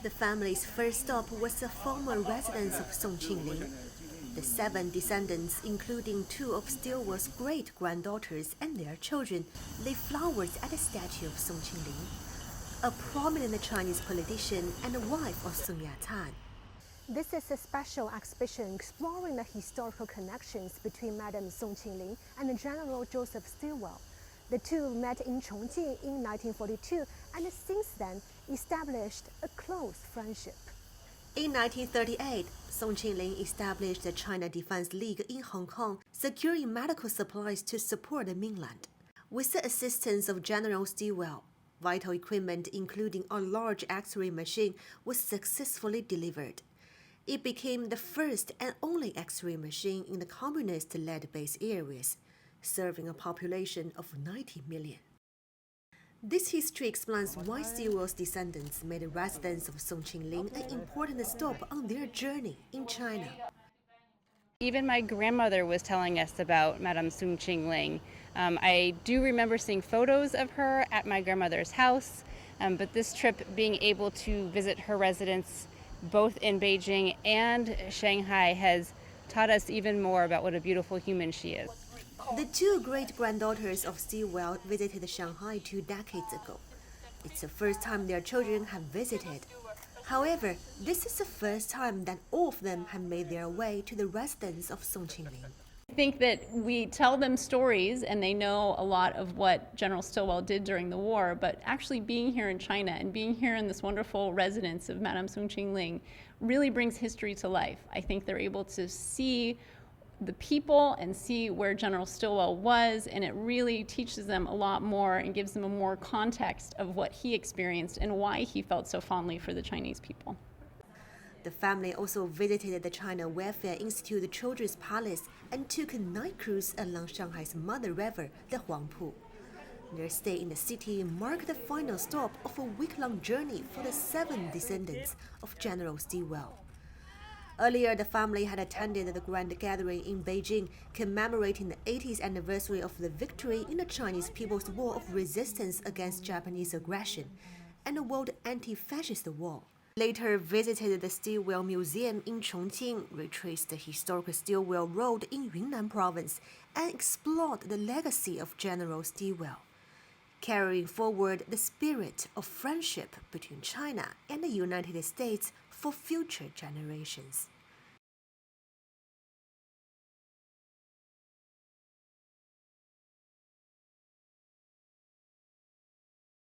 The family's first stop was the former residence of Soong Ching Ling. The 7 descendants, including 2 of Stilwell's great-granddaughters and their children, lay flowers at the statue of Soong Ching Ling, a prominent Chinese politician and a wife of Sun Yat-sen. This is a special exhibition exploring the historical connections between Madame Soong Ching Ling and General Joseph Stilwell. The two met in Chongqing in 1942 and since then established a close friendship. In 1938, Soong Ching Ling established the China Defense League in Hong Kong, securing medical supplies to support the mainland. With the assistance of General Stilwell, vital equipment including a large X-ray machine was successfully delivered. It became the first and only X-ray machine in the communist-led base areas, serving a population of 90 million. This history explains why Stilwell's descendants made the residence of Soong Ching Ling an important stop on their journey in China. Even my grandmother was telling us about Madame Soong Ching Ling. I do remember seeing photos of her at my grandmother's house, but this trip, being able to visit her residence both in Beijing and Shanghai, has taught us even more about what a beautiful human she is. The 2 great-granddaughters of Stilwell visited Shanghai 2 decades ago. It's the first time their children have visited. However, this is the first time that all of them have made their way to the residence of Soong Ching Ling. I think that we tell them stories and they know a lot of what General Stilwell did during the war, but actually being here in China and being here in this wonderful residence of Madame Soong Ching Ling really brings history to life. I think they're able to see the people and see where General Stilwell was, and it really teaches them a lot more and gives them a more context of what he experienced and why he felt so fondly for the Chinese people. The family also visited the China Welfare Institute Children's Palace and took a night cruise along Shanghai's mother river, the Huangpu. Their stay in the city marked the final stop of a week-long journey for the 7 descendants of General Stilwell. Earlier, the family had attended the grand gathering in Beijing commemorating the 80th anniversary of the victory in the Chinese People's War of Resistance against Japanese aggression and the World Anti-Fascist War. Later visited the Stilwell Museum in Chongqing, retraced the historic Stilwell Road in Yunnan Province, and explored the legacy of General Stilwell, carrying forward the spirit of friendship between China and the United States for future generations.